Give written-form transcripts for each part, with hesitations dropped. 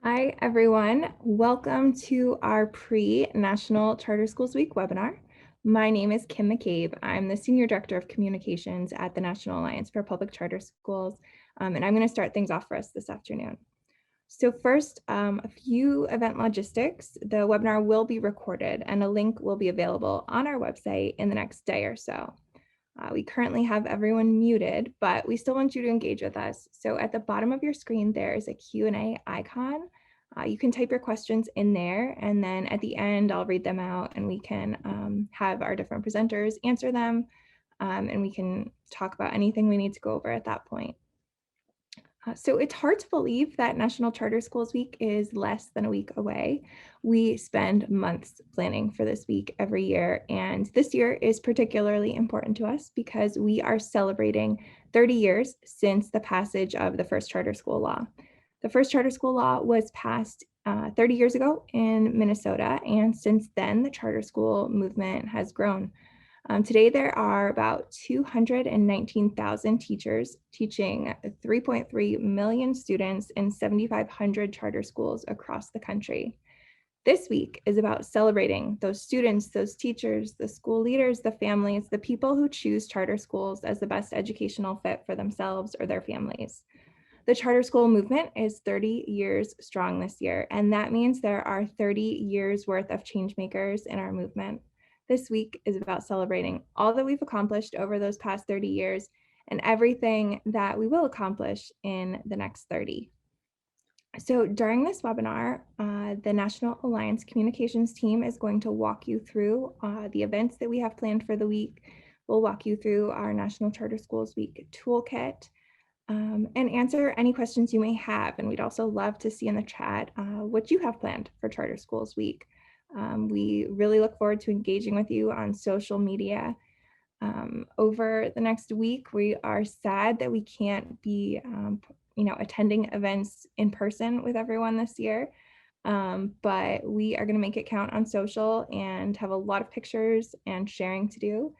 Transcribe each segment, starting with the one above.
Hi, everyone. Welcome to our pre-National Charter Schools Week webinar. My name is Kim McCabe. I'm the Senior Director of Communications at the National Alliance for Public Charter Schools, and I'm going to start things off for us this afternoon. So first, a few event logistics. The webinar will be recorded and a link will be available on our website in the next day or so. We currently have everyone muted, but we still want you to engage with us. So at the bottom of your screen, there's a Q&A icon. You can type your questions in there, and then at the end, I'll read them out and we can have our different presenters answer them, and we can talk about anything we need to go over at that point. So it's hard to believe that National Charter Schools Week is less than a week away. We spend months planning for this week every year, and this year is particularly important to us because we are celebrating 30 years since the passage of the first charter school law. The first charter school law was passed 30 years ago in Minnesota, and since then the charter school movement has grown. Today, there are about 219,000 teachers teaching 3.3 million students in 7,500 charter schools across the country. This week is about celebrating those students, those teachers, the school leaders, the families, the people who choose charter schools as the best educational fit for themselves or their families. The charter school movement is 30 years strong this year, and that means there are 30 years worth of change makers in our movement. This week is about celebrating all that we've accomplished over those past 30 years and everything that we will accomplish in the next 30. So during this webinar, the National Alliance Communications team is going to walk you through the events that we have planned for the week. We'll walk you through our National Charter Schools Week toolkit and answer any questions you may have. And we'd also love to see in the chat what you have planned for Charter Schools Week. We really look forward to engaging with you on social media. Over the next week, we are sad that we can't be attending events in person with everyone this year, but we are going to make it count on social and have a lot of pictures and sharing to do.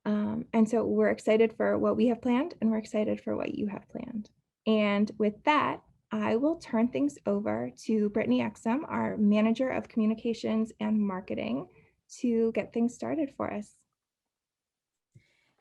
And so we're excited for what we have planned, and we're excited for what you have planned. And with that, I will turn things over to Brittany Exum, our Manager of Communications and Marketing, to get things started for us.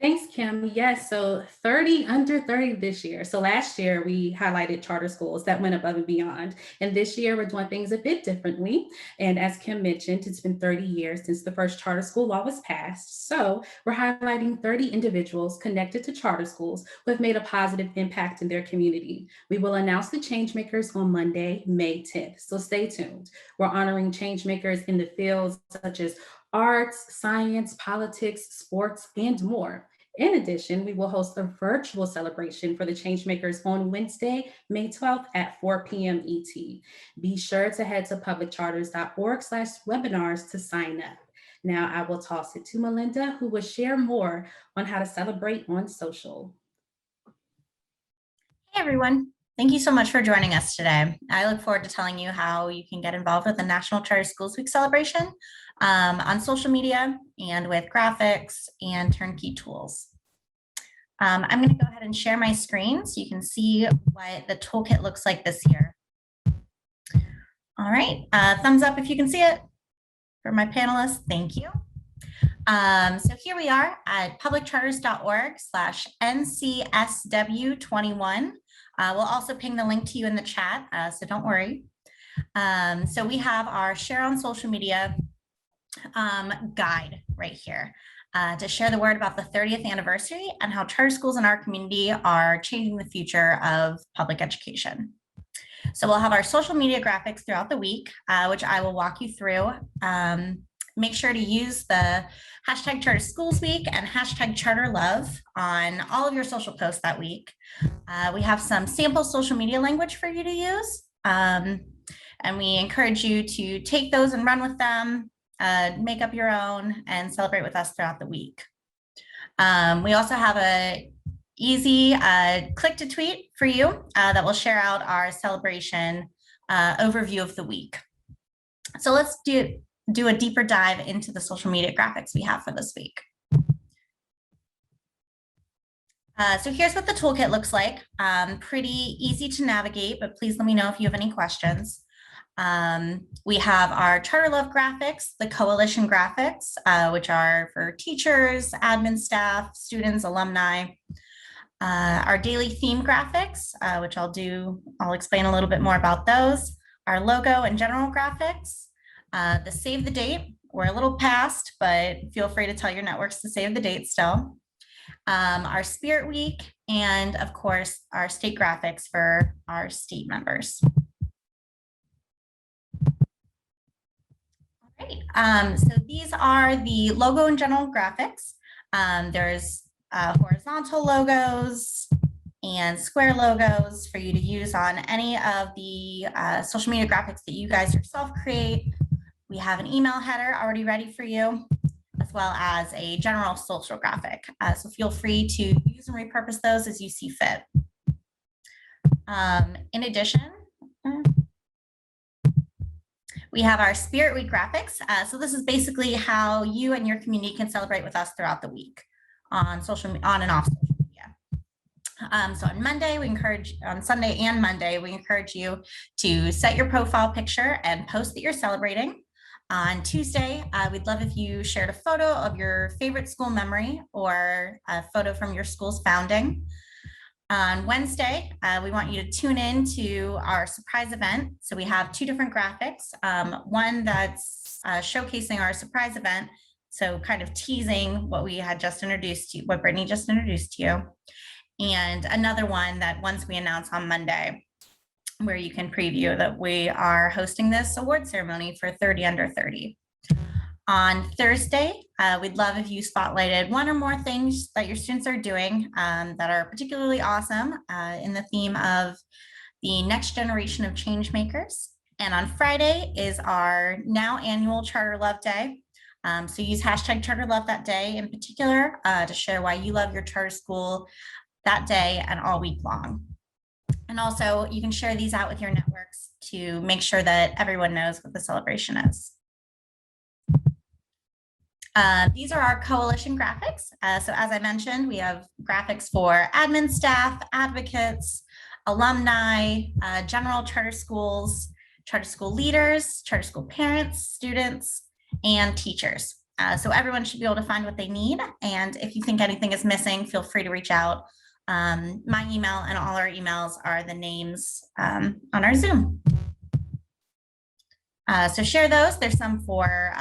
Thanks, Kim. Yes, so 30 under 30 this year. So last year we highlighted charter schools that went above and beyond. And this year we're doing things a bit differently. And as Kim mentioned, it's been 30 years since the first charter school law was passed. So we're highlighting 30 individuals connected to charter schools who have made a positive impact in their community. We will announce the changemakers on Monday, May 10th. So stay tuned. We're honoring changemakers in the fields such as arts, science, politics, sports, and more. In addition, we will host a virtual celebration for the Changemakers on Wednesday, May 12th at 4 p.m. ET. Be sure to head to publiccharters.org/webinars to sign up. Now I will toss it to Melinda, who will share more on how to celebrate on social. Hey everyone, thank you so much for joining us today. I look forward to telling you how you can get involved with the National Charter Schools Week celebration on social media and with graphics and turnkey tools. I'm going to go ahead and share my screen so you can see what the toolkit looks like this year. All right, thumbs up if you can see it. For my panelists, thank you. So here we are at publiccharters.org/NCSW21. We'll also ping the link to you in the chat, so don't worry. So we have our share on social media guide right here to share the word about the 30th anniversary and how charter schools in our community are changing the future of public education. So we'll have our social media graphics throughout the week, which I will walk you through. Make sure to use the hashtag Charter Schools Week and hashtag Charter Love on all of your social posts that week. We have some sample social media language for you to use. And we encourage you to take those and run with them, make up your own, and celebrate with us throughout the week. We also have a easy click to tweet for you that will share out our celebration overview of the week. So let's do a deeper dive into the social media graphics we have for this week. So here's what the toolkit looks like. Pretty easy to navigate, but please let me know if you have any questions. We have our Charter Love graphics, the coalition graphics, which are for teachers, admin staff, students, alumni. Our daily theme graphics, which I'll explain a little bit more about those. Our logo and general graphics, the save the date. We're a little past, but feel free to tell your networks to save the date still. Our Spirit Week, and of course, our state graphics for our state members. All right, so these are the logo and general graphics. There's horizontal logos and square logos for you to use on any of the social media graphics that you guys yourself create. We have an email header already ready for you, as well as a general social graphic. So feel free to use and repurpose those as you see fit. In addition, we have our Spirit Week graphics. So this is basically how you and your community can celebrate with us throughout the week on and off social media. So on Monday, on Sunday and Monday, we encourage you to set your profile picture and post that you're celebrating. On Tuesday, we'd love if you shared a photo of your favorite school memory or a photo from your school's founding. On Wednesday, we want you to tune in to our surprise event. So we have two different graphics, one that's showcasing our surprise event, so kind of teasing what we had just introduced to you, what Brittany just introduced to you, and another one that once we announce on Monday, where you can preview that we are hosting this award ceremony for 30 under 30. On Thursday, we'd love if you spotlighted one or more things that your students are doing that are particularly awesome in the theme of the next generation of change makers. And on Friday is our now annual Charter Love Day. So use hashtag Charter Love that day in particular to share why you love your charter school that day and all week long. And also you can share these out with your networks to make sure that everyone knows what the celebration is. These are our coalition graphics. So as I mentioned, we have graphics for admin staff, advocates, alumni, general charter schools, charter school leaders, charter school parents, students, and teachers. So everyone should be able to find what they need. And if you think anything is missing, feel free to reach out. My email and all our emails are the names on our Zoom. So share those. There's some for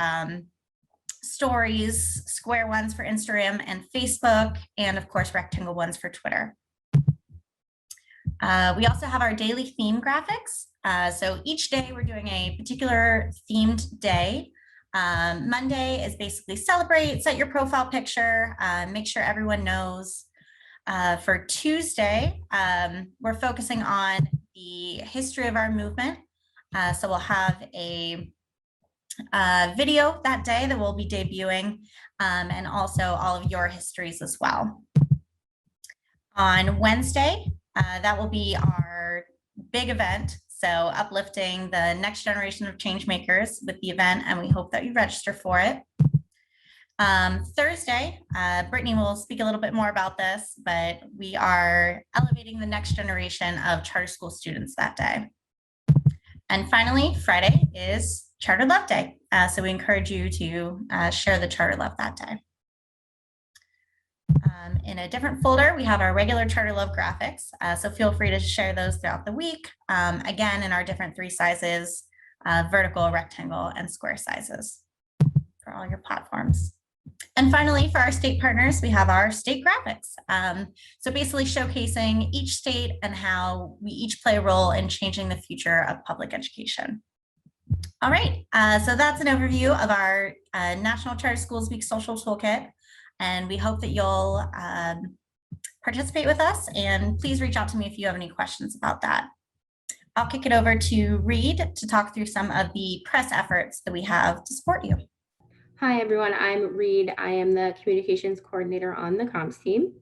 stories, square ones for Instagram and Facebook, and of course, rectangle ones for Twitter. We also have our daily theme graphics. So each day we're doing a particular themed day. Monday is basically celebrate, set your profile picture, make sure everyone knows. For Tuesday, we're focusing on the history of our movement. So we'll have a video that day that we'll be debuting, and also all of your histories as well. On Wednesday, that will be our big event. So uplifting the next generation of change makers with the event, and we hope that you register for it. Thursday, Brittany will speak a little bit more about this, but we are elevating the next generation of charter school students that day. And finally, Friday is Charter Love Day. So we encourage you to share the Charter Love that day. In a different folder, we have our regular Charter Love graphics. So feel free to share those throughout the week. Again, in our different 3 sizes, vertical, rectangle, and square sizes for all your platforms. And finally, for our state partners, we have our state graphics. So basically showcasing each state and how we each play a role in changing the future of public education. All right, so that's an overview of our National Charter Schools Week Social Toolkit. And we hope that you'll participate with us, and please reach out to me if you have any questions about that. I'll kick it over to Reed to talk through some of the press efforts that we have to support you. Hi, everyone. I'm Reed. I am the communications coordinator on the comms team.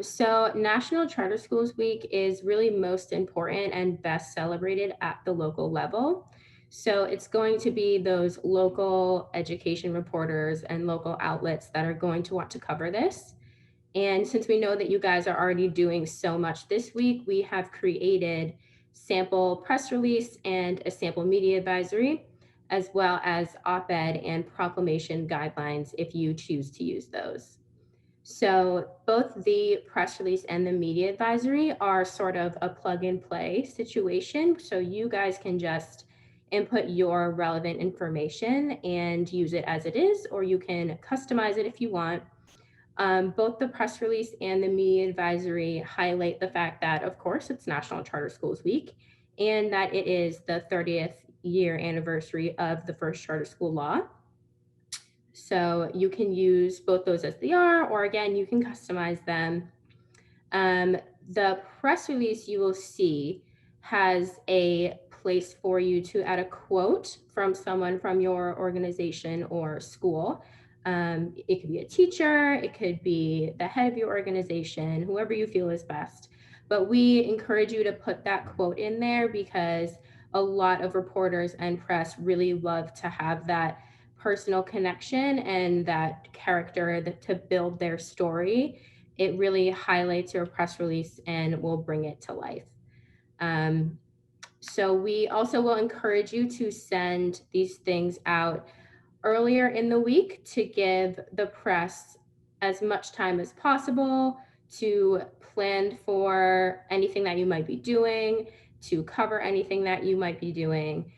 So National Charter Schools Week is really most important and best celebrated at the local level. So it's going to be those local education reporters and local outlets that are going to want to cover this. And since we know that you guys are already doing so much this week, we have created sample press release and a sample media advisory, as well as op-ed and proclamation guidelines if you choose to use those. So both the press release and the media advisory are sort of a plug and play situation. So you guys can just input your relevant information and use it as it is, or you can customize it if you want. Both the press release and the media advisory highlight the fact that, of course, it's National Charter Schools Week and that it is the 30th year anniversary of the first charter school law. So you can use both those as they are, or again, you can customize them. The press release you will see has a place for you to add a quote from someone from your organization or school. It could be a teacher, it could be the head of your organization, whoever you feel is best. But we encourage you to put that quote in there because a lot of reporters and press really love to have that personal connection and that character to build their story. It really highlights your press release and will bring it to life. So we also will encourage you to send these things out earlier in the week to give the press as much time as possible to plan for anything that you might be doing, to cover anything that you might be doing,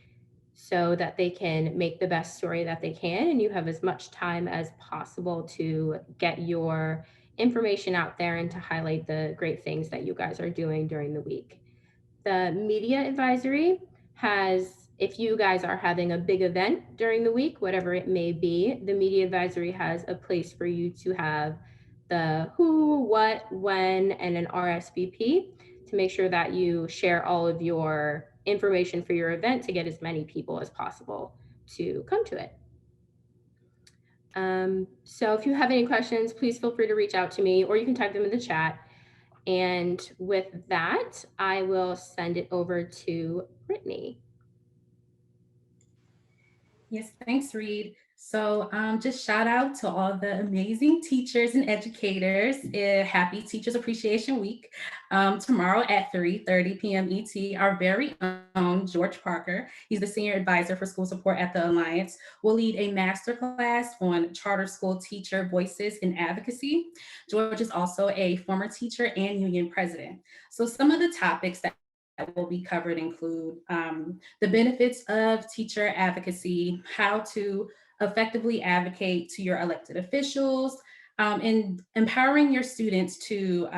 so that they can make the best story that they can, and you have as much time as possible to get your information out there and to highlight the great things that you guys are doing during the week. The media advisory has, if you guys are having a big event during the week, whatever it may be, the media advisory has a place for you to have the who, what, when, and an RSVP to make sure that you share all of your information for your event to get as many people as possible to come to it. So if you have any questions, please feel free to reach out to me, or you can type them in the chat. And with that, I will send it over to Brittany. Yes, thanks, Reed. So just shout out to all the amazing teachers and educators. Happy Teachers Appreciation Week. Tomorrow at 3:30 p.m. ET, our very own George Parker, he's the Senior Advisor for School Support at the Alliance, will lead a masterclass on charter school teacher voices and advocacy. George is also a former teacher and union president. So some of the topics that will be covered include the benefits of teacher advocacy, how to effectively advocate to your elected officials, and empowering your students to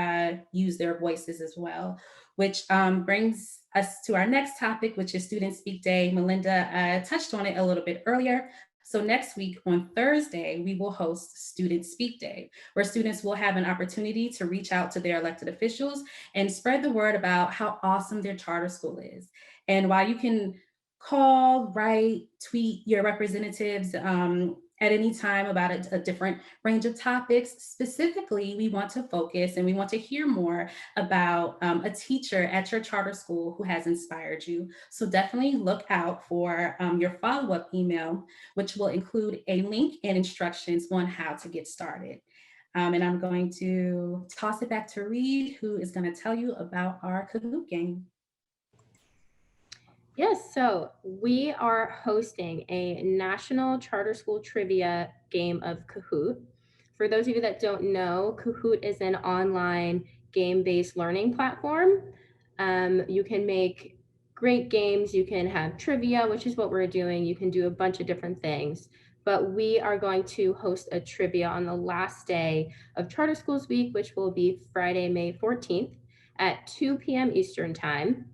use their voices as well, which brings us to our next topic, which is Student Speak Day. Melinda touched on it a little bit earlier. So next week on Thursday, we will host Student Speak Day, where students will have an opportunity to reach out to their elected officials and spread the word about how awesome their charter school is. And while you can call, write, tweet your representatives at any time about a different range of topics, specifically, we want to focus and we want to hear more about a teacher at your charter school who has inspired you. So definitely look out for your follow-up email, which will include a link and instructions on how to get started. And I'm going to toss it back to Reed, who is going to tell you about our Kahoot game. Yes, so we are hosting a national charter school trivia game of Kahoot. For those of you that don't know, Kahoot is an online game-based learning platform. You can make great games, you can have trivia, which is what we're doing. You can do a bunch of different things, but we are going to host a trivia on the last day of Charter Schools Week, which will be Friday, May 14th at 2 p.m. Eastern Time.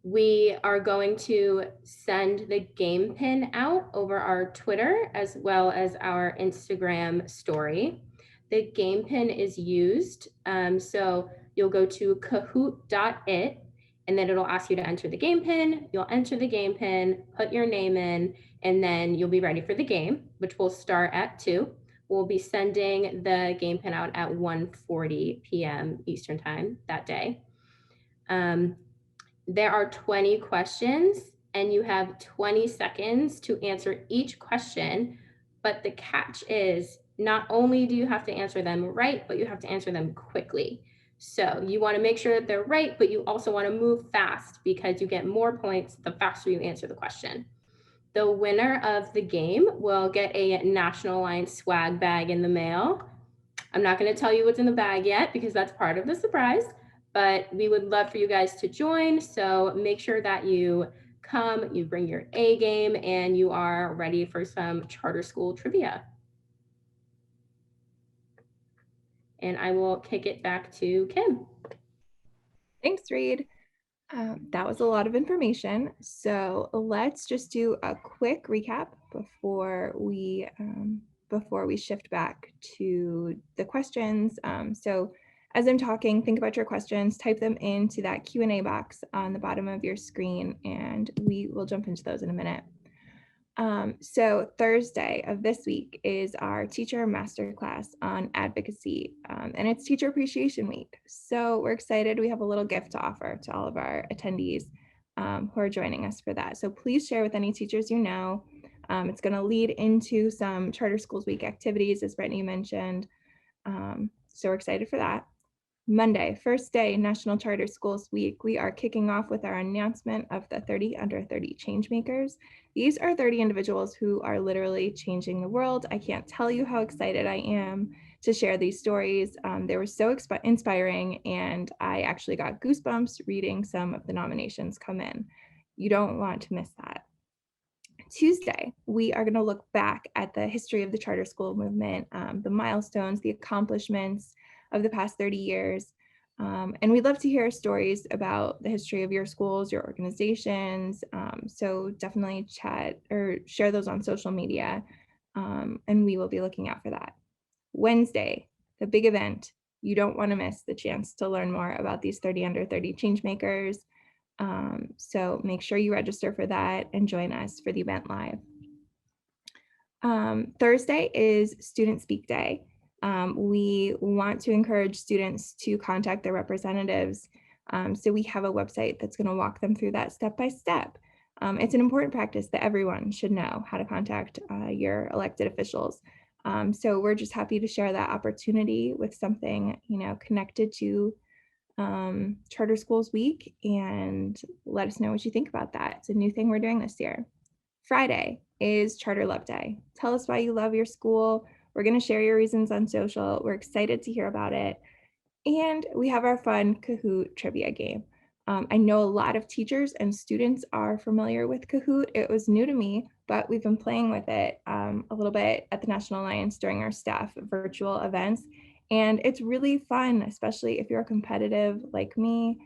We are going to send the game pin out over our Twitter as well as our Instagram story. The game pin is used, so you'll go to kahoot.it and then it'll ask you to enter the game pin. You'll enter the game pin, put your name in, and then you'll be ready for the game, which will start at 2. We'll be sending the game pin out at 1:40 p.m. Eastern Time that day. There are 20 questions and you have 20 seconds to answer each question, but the catch is not only do you have to answer them right, but you have to answer them quickly. So you want to make sure that they're right, but you also want to move fast because you get more points the faster you answer the question. The winner of the game will get a National Alliance swag bag in the mail. I'm not going to tell you what's in the bag yet because that's part of the surprise, but we would love for you guys to join. So make sure that you come, you bring your A game, and you are ready for some charter school trivia. And I will kick it back to Kim. Thanks, Reed. That was a lot of information. So let's just do a quick recap before we shift back to the questions. So as I'm talking, think about your questions, type them into that Q&A box on the bottom of your screen, and we will jump into those in a minute. So Thursday of this week is our teacher masterclass on advocacy, and it's Teacher Appreciation Week. So we're excited. We have a little gift to offer to all of our attendees who are joining us for that. So please share with any teachers you know. It's going to lead into some Charter Schools Week activities, as Brittany mentioned. So we're excited for that. Monday, first day, National Charter Schools Week, we are kicking off with our announcement of the 30 under 30 changemakers. These are 30 individuals who are literally changing the world. I can't tell you how excited I am to share these stories. They were so inspiring, and I actually got goosebumps reading some of the nominations come in. You don't want to miss that. Tuesday, we are going to look back at the history of the charter school movement, the milestones, the accomplishments of the past 30 years. And we'd love to hear stories about the history of your schools, your organizations. So definitely chat or share those on social media. And we will be looking out for that. Wednesday, the big event. You don't want to miss the chance to learn more about these 30 under 30 changemakers. So make sure you register for that and join us for the event live. Thursday is Student Speak Day. We want to encourage students to contact their representatives. So we have a website that's going to walk them through that step by step. It's an important practice that everyone should know how to contact your elected officials. So we're just happy to share that opportunity with something, connected to Charter Schools Week, and let us know what you think about that. It's a new thing we're doing this year. Friday is Charter Love Day. Tell us why you love your school. We're going to share your reasons on social. We're excited to hear about it. And we have our fun Kahoot trivia game. I know a lot of teachers and students are familiar with Kahoot. It was new to me, but we've been playing with it a little bit at the National Alliance during our staff virtual events. And it's really fun, especially if you're competitive like me.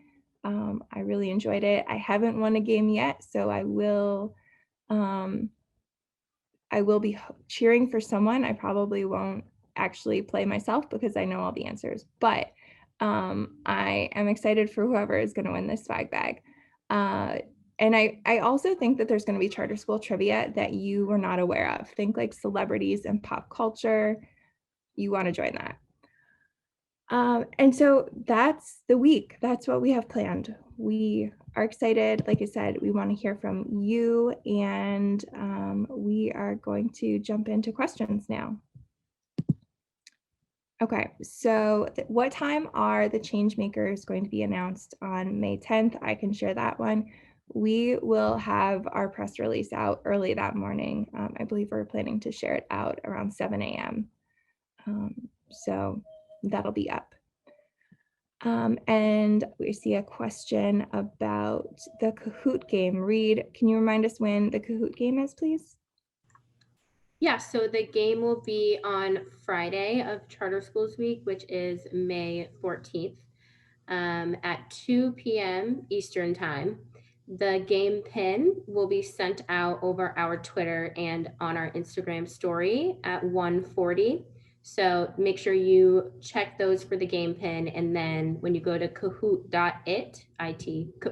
I really enjoyed it. I haven't won a game yet, so I will be cheering for someone. I probably won't actually play myself because I know all the answers, but I am excited for whoever is going to win this swag bag. And I also think that there's going to be charter school trivia that you were not aware of. Think like celebrities and pop culture. You want to join that. And so that's the week. That's what we have planned. We are excited. Like I said, we want to hear from you, and we are going to jump into questions now. Okay, so what time are the change makers going to be announced on May 10th? I can share that one. We will have our press release out early that morning. I believe we're planning to share it out around 7 a.m. So that'll be up. And we see a question about the Kahoot game. Reed, can you remind us when the Kahoot game is, please? Yeah, so the game will be on Friday of Charter Schools Week, which is May 14th at 2 p.m. Eastern Time. The game pin will be sent out over our Twitter and on our Instagram story at 1:40. So make sure you check those for the game pin. And then when you go to kahoot.it,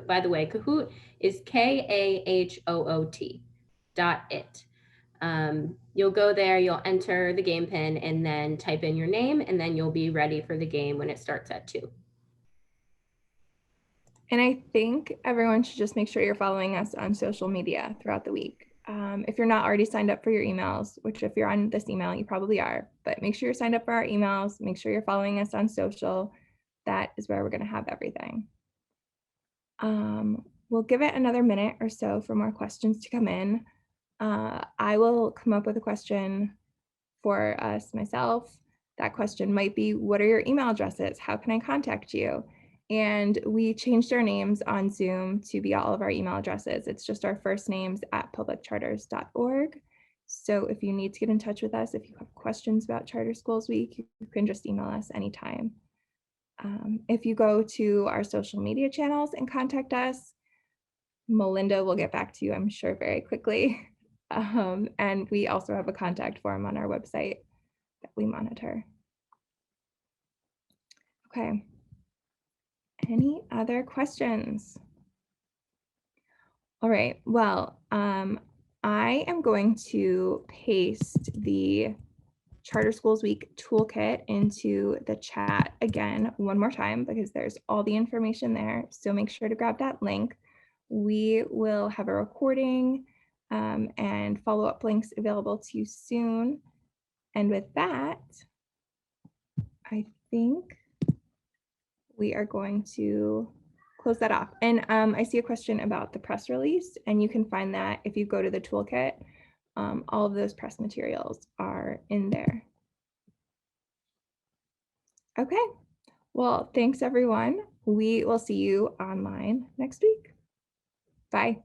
by the way, Kahoot is KAHOOT.it. You'll go there, you'll enter the game pin and then type in your name, and then you'll be ready for the game when it starts at 2. And I think everyone should just make sure you're following us on social media throughout the week. If you're not already signed up for your emails, which if you're on this email, you probably are, but make sure you're signed up for our emails. Make sure you're following us on social. That is where we're going to have everything. We'll give it another minute or so for more questions to come in. I will come up with a question for us myself. That question might be, what are your email addresses? How can I contact you? And we changed our names on Zoom to be all of our email addresses. It's just our first names at publiccharters.org. So if you need to get in touch with us, if you have questions about Charter Schools Week, you can just email us anytime. If you go to our social media channels and contact us, Melinda will get back to you, I'm sure, very quickly. And we also have a contact form on our website that we monitor. Okay. Any other questions? All right. Well, I am going to paste the Charter Schools Week toolkit into the chat again one more time because there's all the information there. So make sure to grab that link. We will have a recording and follow-up links available to you soon. And with that, I think we are going to close that off. And I see a question about the press release, and you can find that if you go to the toolkit. All of those press materials are in there. Okay, well, thanks everyone. We will see you online next week. Bye.